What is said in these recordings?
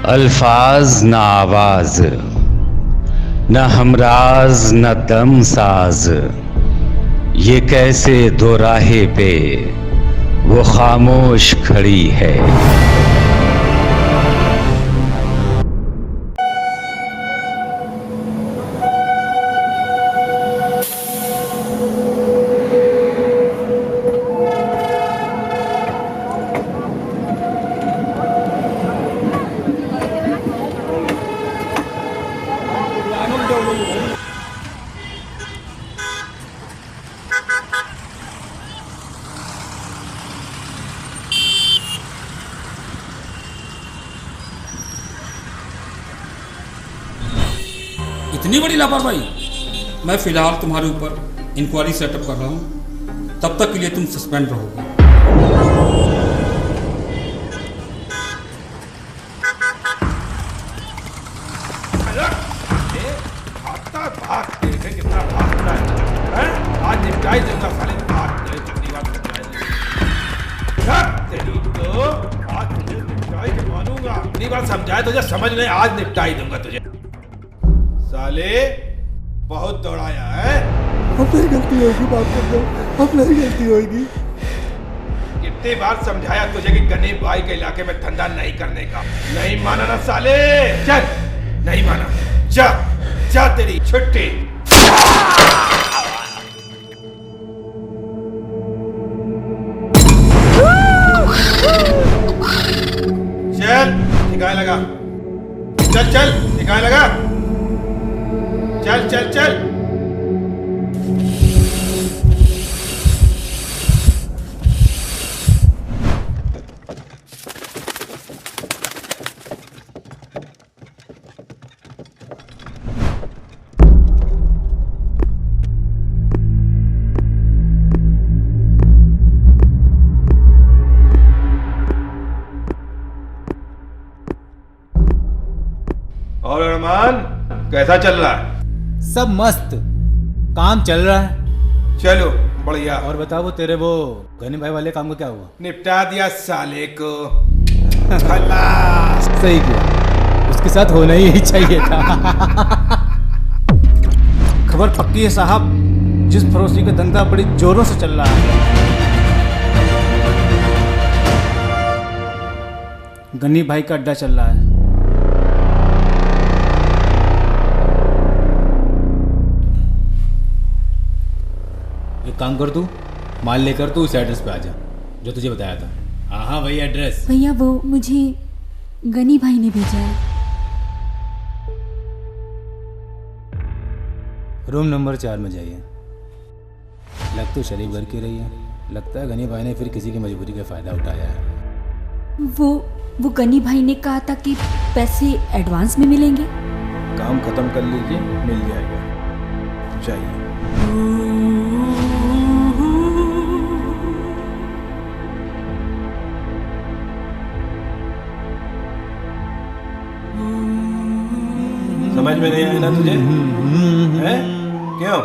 अल्फाज न आवाज, न हमराज न दम साज, ये कैसे दो राहे पे वो खामोश खड़ी है। इतनी बड़ी लापरवाही। मैं फिलहाल तुम्हारे ऊपर इंक्वायरी सेटअप कर रहा हूं, तब तक के लिए तुम सस्पेंड रहोगे। आज निपटाई दूंगा साले। तेरी तो आज तुझे निपटाई मानूंगा। इतनी बार समझाए तुझे समझ नहीं, आज निपटाई दूंगा तुझे। साले बहुत दौड़ाया है। अब नहीं गलती होगी, बात कर दो, अब नहीं गलती होगी। कितनी बार समझाया तुझे कि गनीब भाई के इलाके में धंधा नहीं करने का। नहीं माना ना साले। चल, नहीं माना। जा जा, तेरी छुट्टी। चल निकाय लगा। चल चल निकाय लगा। चल चल चल। और अरमान कैसा चल रहा है? सब मस्त, काम चल रहा है। चलो बढ़िया। और बता, वो तेरे वो गनी भाई वाले काम का क्या हुआ? निपटा दिया साले को। खलास। सही किया, उसके साथ होना ही चाहिए था। खबर पक्की है साहब, जिस फरोशी का धंधा बड़ी जोरों से चल रहा है, गनी भाई का अड्डा चल रहा है। एक काम कर, तू माल लेकर तू उस एड्रेस पे आ जा जो तुझे बताया था। हाँ हाँ वही एड्रेस। भैया वो मुझे गनी भाई ने भेजा है। रूम नंबर 4 में जाइए। लग तो शरीफ घर की रही है, लगता है गनी भाई ने फिर किसी की मजबूरी का फायदा उठाया है। वो गनी भाई ने कहा था कि पैसे एडवांस में मिलेंगे। काम खत्म कर लीजिए, मिल जाएगा। जाइए। समझ में नहीं आया ना तुझे? हैं? क्यों?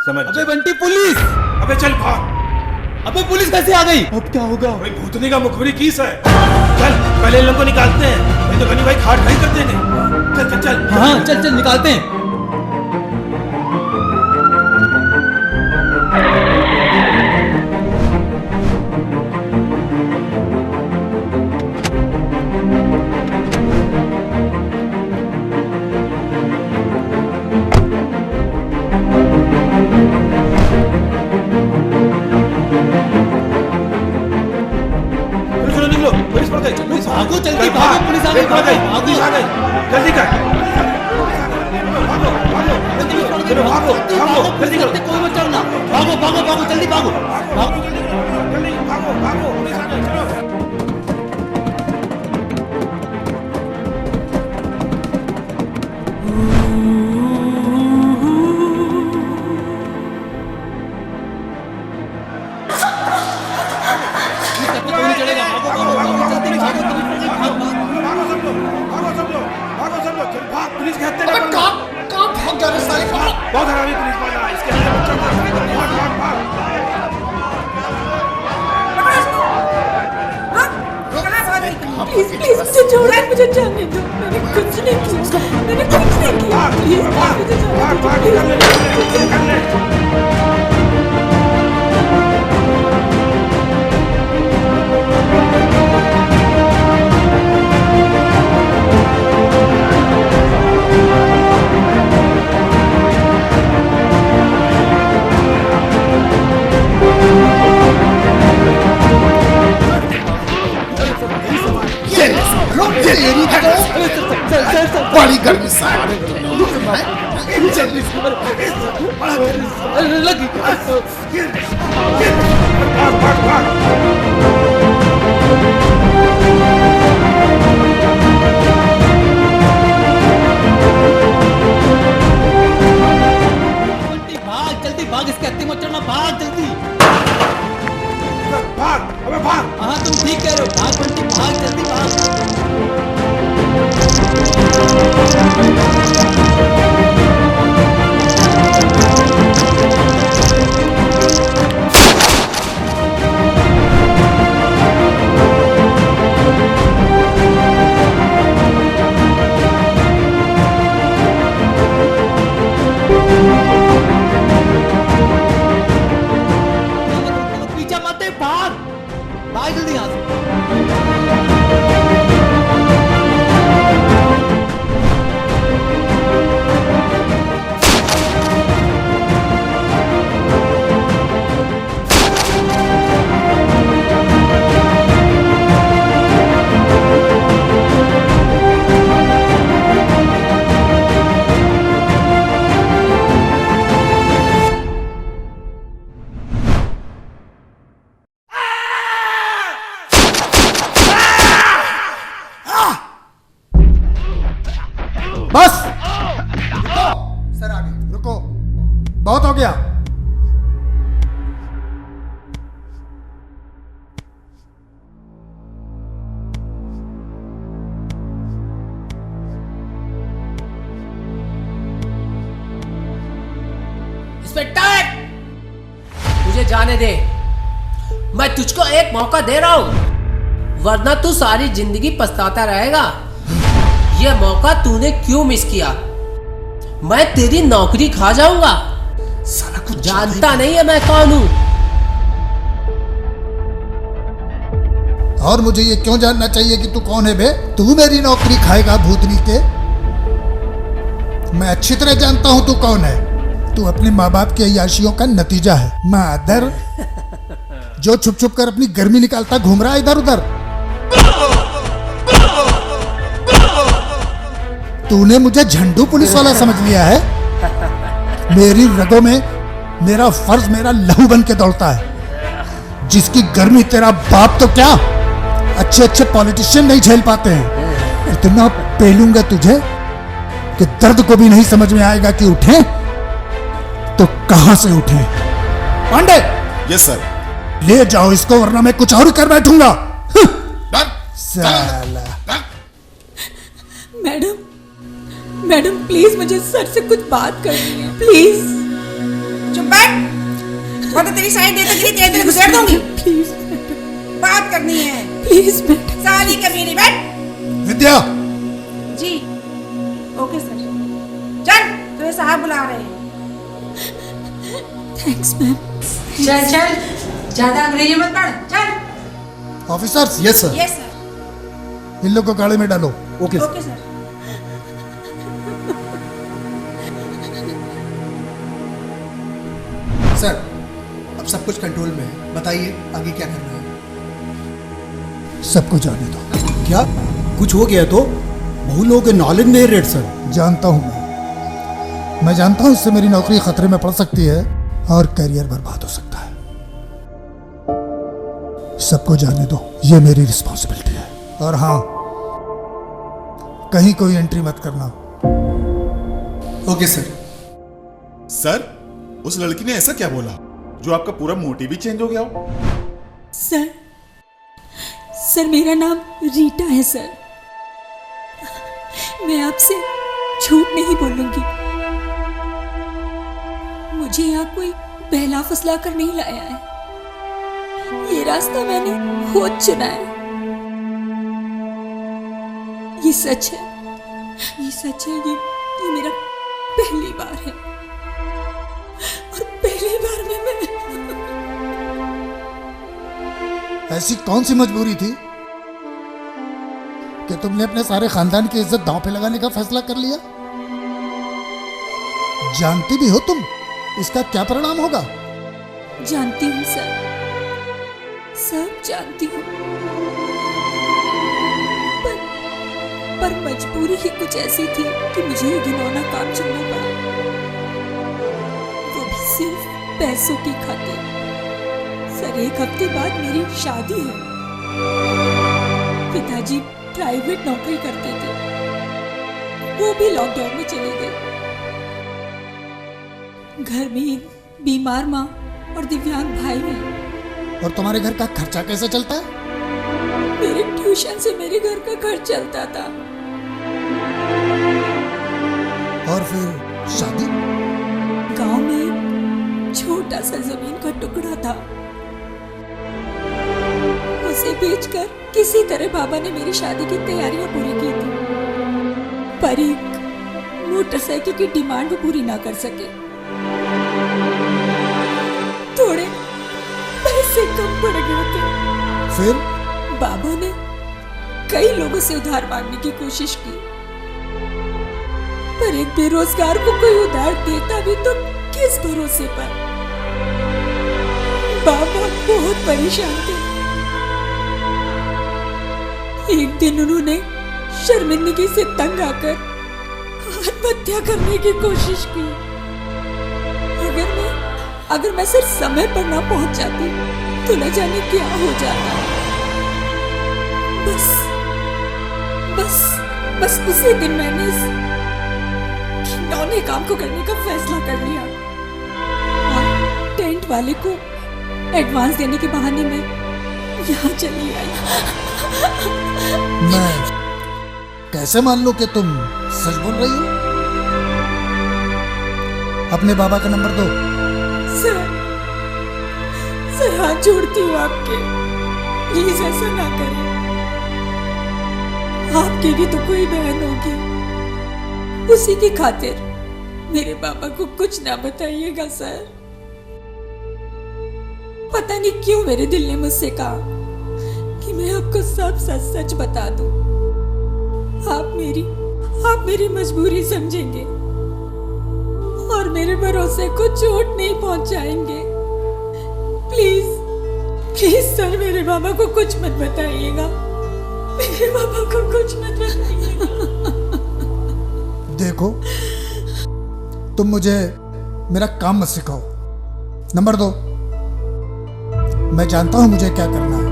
समझ। अबे बंटी, पुलिस! अबे चल भाग। अबे पुलिस कैसे आ गई? अब क्या होगा? भाई भूतनी का मुखबरी किस है? चल पहले इन लोगों को निकालते हैं, नहीं तो गनी भाई खाट खाई कर देंगे। चल चल चल। हाँ चल चल निकालते हैं। भागो जल्दी, भागो, पुलिस आ गई, भागो, पुलिस आ गई, जल्दी कर। भागो भागो चलो, भागो भागो जल्दी करो। कोई मत डरना, भागो भागो भागो, जल्दी भागो भागो जल्दी भागो भागो, पुलिस आ गई, चलो। बहुत हरामी पुलिस वाला है, इसके अंदर बच्चा भाग भाग भाग। प्लीज प्लीज मुझे छोड़ो, मुझे जाने दो। मैंने कुछ नहीं किया, मैंने कुछ नहीं किया। प्लीज मुझे जाने दो। बड़ी गर्मी साहब भाग जल्दी, भाग, इसके हत्ती मत चढ़ना, भाग जल्दी। भाग, अबे भाग। हाँ तुम ठीक कह रहे हो, भाग बंटी, भाग जल्दी, भाग। पीछे मत दे, भाग, भाग जल्दी यहाँ से। बस सर, आगे रुको, बहुत हो गया। इंस्पेक्टर, मुझे जाने दे, मैं तुझको एक मौका दे रहा हूं, वरना तू सारी जिंदगी पछताता रहेगा। ये मौका तूने क्यों मिस किया? मैं तेरी नौकरी खा जाऊंगा। साला कुछ जानता नहीं है मैं कौन हूं? और मुझे ये क्यों जानना चाहिए कि तू कौन है बे? तू मेरी नौकरी खाएगा भूतनी के? मैं अच्छी तरह जानता हूं तू कौन है। तू अपने माँ बाप की अय्याशियों का नतीजा है। मादर जो छुप छुप कर अपनी गर्मी निकालता घूम रहा है इधर उधर। तूने मुझे झंडू पुलिस वाला समझ लिया है। मेरी रगों में मेरा फर्ज मेरा लहू बन के दौड़ता है। जिसकी गर्मी तेरा बाप तो क्या, अच्छे अच्छे पॉलिटिशियन नहीं झेल पाते हैं। इतना पेलूंगा तुझे कि दर्द को भी नहीं समझ में आएगा कि उठे तो कहां से उठे। Pandey, yes sir. ले जाओ इसको, वरना मैं कुछ और कर बैठूंगा। साला। मैडम, मैडम प्लीज मुझे सर से कुछ बात करनी है, प्लीज। चुप बैठ, और तो तेरी साइड दे तक तेरे तेरे घुसेड़ दूंगी। प्लीज बात करनी है, प्लीज मैडम। साली कमीनी, बैठ। विद्या, जी ओके सर, चल तेरे साहब बुला रहे हैं। Thanks ma'am. चल चल, ज्यादा अंग्रेजी मत पढ़, चल। Officers. Yes sir. Yes sir. इन लोग को गाड़ी में डालो। Okay sir. सर, अब सब कुछ कंट्रोल में है, बताइए आगे क्या करना है? सबको जाने दो। क्या कुछ हो गया तो? बहुत लोगों के नॉलेज नहीं रेट सर। जानता हूं मैं जानता हूं इससे मेरी नौकरी खतरे में पड़ सकती है और करियर बर्बाद हो सकता है। सबको जाने दो, ये मेरी रिस्पॉन्सिबिलिटी है। और हाँ, कहीं कोई एंट्री मत करना। Okay sir. सर, उस लड़की ने ऐसा क्या बोला जो आपका पूरा मोटिव ही चेंज हो गया हो? सर, सर मेरा नाम रीटा है सर। मैं आपसे झूठ नहीं बोलूंगी। मुझे यहाँ कोई बहला फुसला कर नहीं लाया है। ये रास्ता मैंने खुद चुना है। ये सच है, ये सच है। ये मेरा पहली बार है और पहली बार में मैं ऐसी कौन सी मजबूरी थी कि तुमने अपने सारे खानदान की इज्जत दांव पे लगाने का फैसला कर लिया? जानती भी हो तुम इसका क्या परिणाम होगा? जानती हूँ सर, सब जानती हूँ, पर मजबूरी ही कुछ ऐसी थी कि मुझे ये घिनौना काम चुनना पड़ा, वो भी सिर्फ पैसों की खातिर। सर, 1 हफ्ते बाद मेरी शादी है। पिताजी प्राइवेट नौकरी करते थे, वो भी लॉकडाउन में चले गए। घर में एक बीमार माँ और दिव्यांग भाई हैं। और तुम्हारे घर का खर्चा कैसे चलता है? मेरे ट्यूशन से मेरे घर का खर्च चलता था। और फिर शादी? गांव में एक छोटा सा जमीन का टुकड़ा था, उसे बेचकर किसी तरह बाबा ने मेरी शादी की तैयारियां पूरी की थी, पर एक मोटरसाइकिल की डिमांड वो पूरी ना कर सके। थोड़े पैसे कम पड़ गए थे। फिर बाबा ने कई लोगों से उधार मांगने की कोशिश की, पर एक बेरोजगार को कोई उधार देता भी तो किस भरोसे पर? बाबा बहुत परेशान थे। एक दिन उन्होंने शर्मिंदगी से तंग आकर आत्महत्या करने की कोशिश की। अगर मैं सिर्फ समय पर ना पहुंच जाती तो न जाने क्या हो जाता। बस उसी दिन मैंने इस घिनौने काम को करने का फैसला कर लिया और टेंट वाले को एडवांस देने के बहाने में यहाँ चली आई। मैं कैसे मान लूं कि तुम सच बोल रही हो? अपने बाबा का नंबर दो। सर, हाथ जोड़ती हूँ आपके, प्लीज ऐसा ना करें। आपकी भी तो कोई बहन होगी, उसी की खातिर मेरे बाबा को कुछ ना बताइएगा सर। पता नहीं क्यों मेरे दिल ने मुझसे कहा कि मैं आपको सब सच सच बता दूं। आप मेरी मजबूरी समझेंगे और मेरे भरोसे को चोट नहीं पहुंचाएंगे। प्लीज सर, मेरे बाबा को कुछ मत बताइएगा, मेरे बाबा को कुछ मत बताइएगा। देखो, तुम मुझे मेरा काम मत सिखाओ। नंबर दो, मैं जानता हूं मुझे क्या करना है।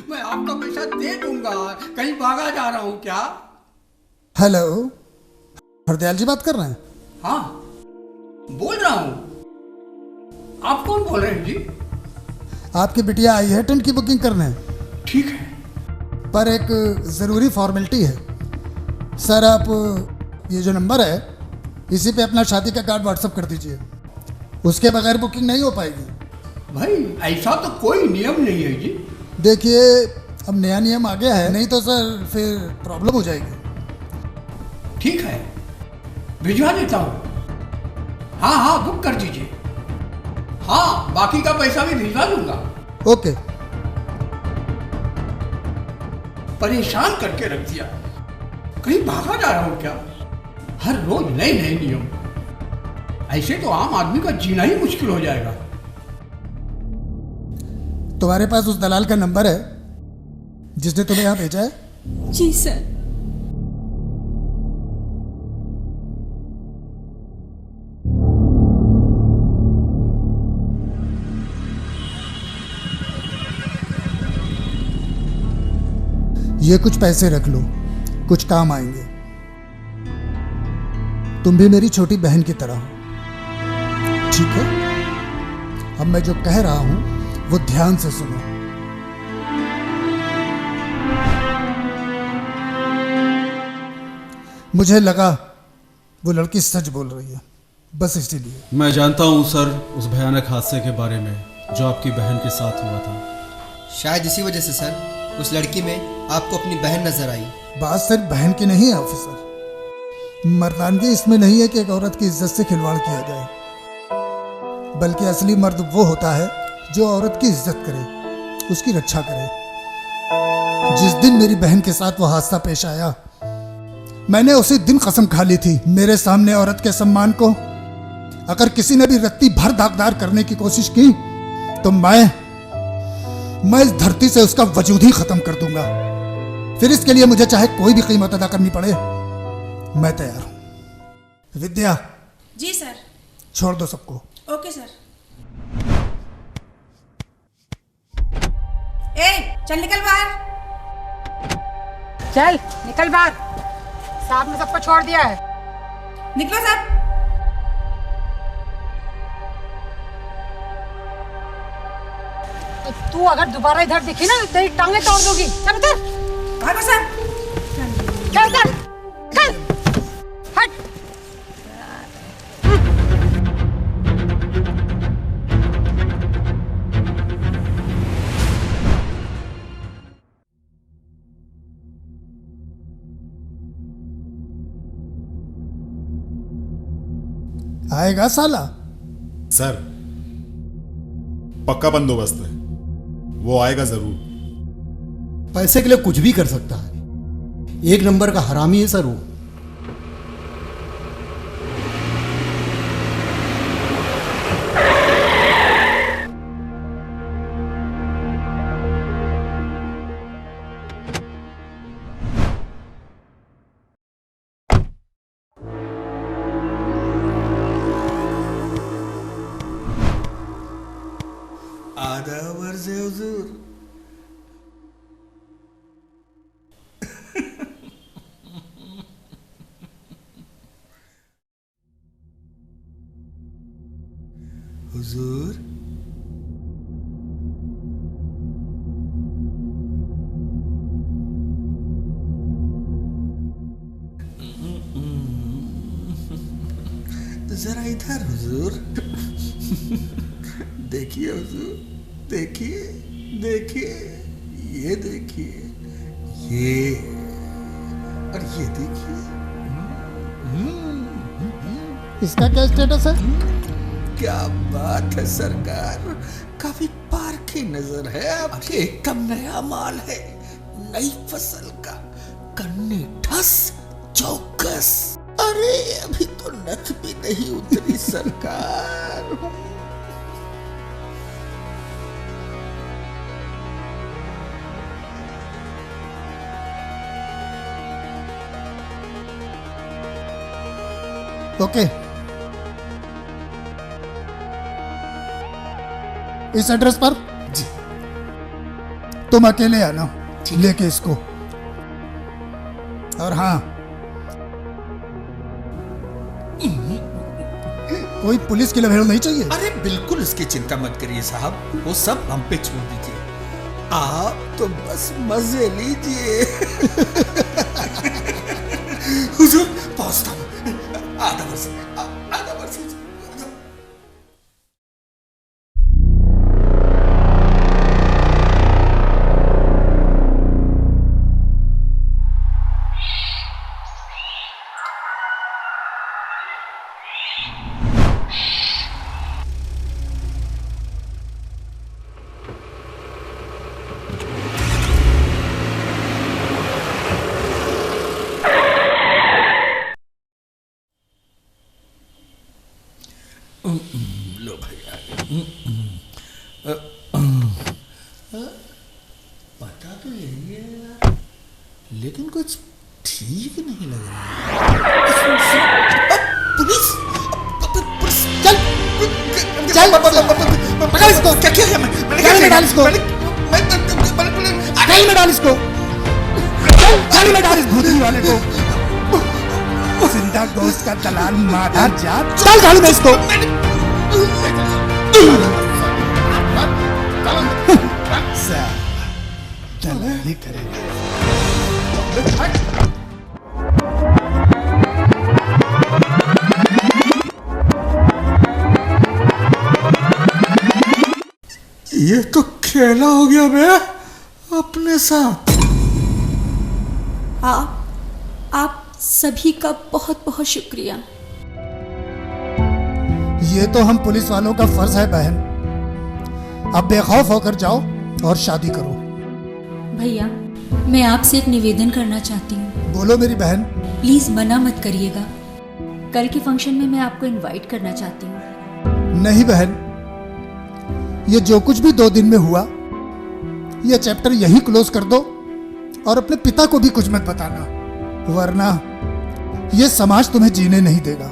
मैं आपका पैसा दे दूंगा, कहीं भागा जा रहा हूं क्या? हेलो, हरदयाल जी बात कर रहे हैं? हाँ, बोल रहा हूँ। आप कौन बोल रहे हैं जी? आपकी बिटिया आई है टेंट की बुकिंग करने। ठीक है, पर एक ज़रूरी फॉर्मेलिटी है। सर, आप ये जो नंबर है इसी पे अपना शादी का कार्ड व्हाट्सएप कर दीजिए, उसके बगैर बुकिंग नहीं हो पाएगी। भाई ऐसा तो कोई नियम नहीं है जी। देखिए, अब नया नियम आ गया है, नहीं तो सर फिर प्रॉब्लम हो जाएगी। ठीक है, भिजवा देता हूँ। हाँ, बुक कर दीजिए। हाँ, बाकी का पैसा भी भिजवा दूंगा। ओके। परेशान करके रख दिया, कहीं भागा जा रहा हूँ क्या? हर रोज नए नए नियम, ऐसे तो आम आदमी का जीना ही मुश्किल हो जाएगा। तुम्हारे पास उस दलाल का नंबर है जिसने तुम्हें यहाँ भेजा है? जी सर। ये कुछ पैसे रख लो, कुछ काम आएंगे। तुम भी मेरी छोटी बहन की तरह हो, ठीक है? अब मैं जो कह रहा हूं वो ध्यान से सुनो। मुझे लगा वो लड़की सच बोल रही है, बस इसीलिए। मैं जानता हूं सर उस भयानक हादसे के बारे में जो आपकी बहन के साथ हुआ था। शायद इसी वजह से सर उस लड़की में आपको अपनी बहन नजर आई। बात सिर्फ बहन की नहीं है ऑफिसर। मर्दानगी इसमें नहीं है कि एक औरत की इज्जत से खिलवाड़ किया जाए, बल्कि असली मर्द वो होता है जो औरत की इज्जत करे, उसकी रक्षा करे। जिस दिन मेरी बहन के साथ वो हादसा पेश आया, मैंने उसी दिन कसम खा ली थी मेरे सामने औरत के सम्मान को अगर किसी ने भी रत्ती भर दागदार करने की कोशिश की तो मैं इस धरती से उसका वजूद ही खत्म कर दूंगा। फिर इसके लिए मुझे चाहे कोई भी कीमत अदा करनी पड़े, मैं तैयार हूं। विद्या। जी सर। छोड़ दो सबको। Okay sir. ए, चल निकल बाहर। चल निकल बाहर। साहब ने सबको छोड़ दिया है। निकलो साहब। तू अगर दोबारा इधर दिखी ना तेरी टांगें तोड़ दूंगी। चल उधर। भागो सर। चल चल चल हट। आएगा साला। सर पक्का बंदोबस्त है, वो आएगा जरूर। पैसे के लिए कुछ भी कर सकता है, एक नंबर का हरामी है सर वो। आदाब अर्ज़ है हुजूर। हुजूर जरा इधर हुजूर। देखिए हुजूर, देखिए देखिए, ये देखिए, ये और ये देखिए। इसका क्या स्टेटस है? क्या बात है सरकार, काफी पारखी नजर है आपके। एकदम नया माल है, नई फसल का, कन्नी ठस चौकस। अरे अभी तो नथ भी नहीं उतरी सरकार। ओके, इस एड्रेस पर जी तुम अकेले आना लेके इसको। और हाँ, कोई पुलिस की लपेट नहीं चाहिए। अरे बिल्कुल इसकी चिंता मत करिए साहब, वो सब हम पे छोड़ दीजिए, आप तो बस मजे लीजिए। हुजूर पहुंचता हूं, आधा वर्ष। लो भैया, पता तो यही है यार, लेकिन कुछ ठीक नहीं लग रहा। पुलिस पुलिस, चल चल पकड़ इसको। क्या किया है? गाड़ी में डाल इसको, गाड़ी में डाल इसको, गाड़ी में डाल इस भूतनी वाले को। जिंदा गोश्त का दलाल मारा जा, चल गाड़ी में इसको। दलाली करेगा। ये तो खेला हो गया बे अपने साथ। आप सभी का बहुत बहुत शुक्रिया। ये तो हम पुलिस वालों का फर्ज है बहन। अब बेखौफ होकर जाओ और शादी करो। भैया, मैं आपसे एक निवेदन करना चाहती हूँ। बोलो मेरी बहन। प्लीज मना मत करिएगा। कल के फंक्शन में मैं आपको इनवाइट करना चाहती हूँ। नहीं बहन, ये जो कुछ भी 2 दिन में हुआ, ये चैप्टर यहीं क्लोज कर दो और अपने पिता को भी कुछ मत बताना, वरना ये समाज तुम्हें जीने नहीं देगा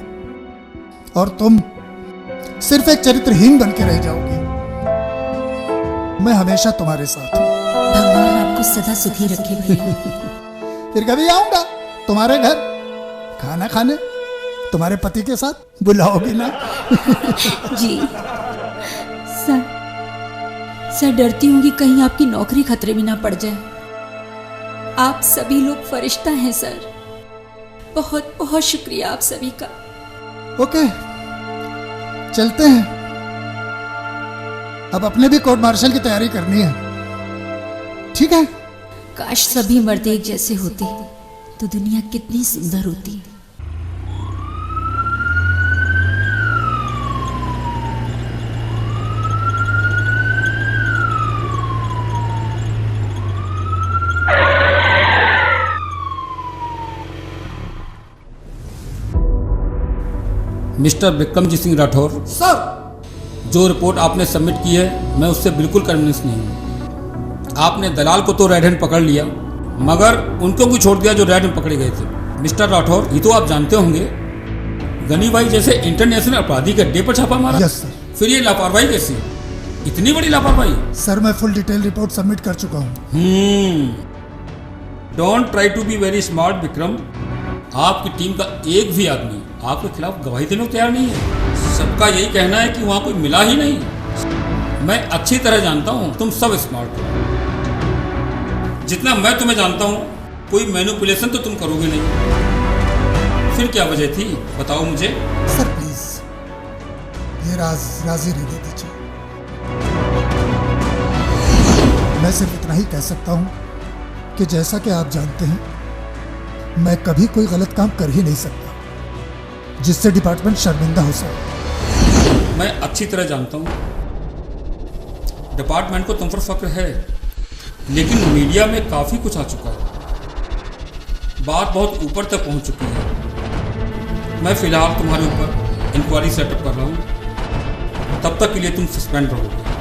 और तुम सिर्फ एक चरित्रहीन बन के रह जाओगी। मैं हमेशा तुम्हारे साथ हूं। भगवान आपको सदा सुखी रखे भैया। फिर कभी आऊंगा तुम्हारे घर खाना खाने, तुम्हारे पति के साथ। बुलाओगी ना? जी सर डरती हूँ कि कहीं आपकी नौकरी खतरे में ना पड़ जाए। आप सभी लोग फरिश्ता हैं सर। बहुत बहुत शुक्रिया आप सभी का। ओके, चलते हैं। अब अपने भी कोर्ट मार्शल की तैयारी करनी है, ठीक है? काश सभी मर्द एक जैसे होते तो दुनिया कितनी सुंदर होती। मिस्टर विक्रमजीत सिंह राठौर सर, जो रिपोर्ट आपने सबमिट की है मैं उससे बिल्कुल कन्विंस नहीं हूँ। आपने दलाल को तो रेड हैंड पकड़ लिया, मगर उनको भी छोड़ दिया जो रेड हैंड पकड़े गए थे। मिस्टर राठौर, ये तो आप जानते होंगे गनी भाई जैसे इंटरनेशनल अपराधी के अड्डे पर छापा मारा। Yes sir. फिर ये लापरवाही कैसी, इतनी बड़ी लापरवाही? सर, मैं फुल डिटेल रिपोर्ट सबमिट कर चुका हूँ। Don't try to be very smart Vikram. आपकी टीम का एक भी आदमी आपके खिलाफ गवाही देने को तैयार नहीं है। सबका यही कहना है कि वहां कोई मिला ही नहीं। मैं अच्छी तरह जानता हूं तुम सब स्मार्ट हो। जितना मैं तुम्हें जानता हूं, कोई मैनिपुलेशन तो तुम करोगे नहीं। फिर क्या वजह थी, बताओ मुझे। सर प्लीज, ये राजी रहने दीजिए। मैं सिर्फ इतना ही कह सकता हूं कि जैसा कि आप जानते हैं, मैं कभी कोई गलत काम कर ही नहीं सकता जिससे डिपार्टमेंट शर्मिंदा हो सके। मैं अच्छी तरह जानता हूं डिपार्टमेंट को तुम पर फक्र है, लेकिन मीडिया में काफी कुछ आ चुका है। बात बहुत ऊपर तक पहुंच चुकी है। मैं फिलहाल तुम्हारे ऊपर इंक्वायरी सेटअप कर रहा हूं। तब तक के लिए तुम सस्पेंड रहोगे।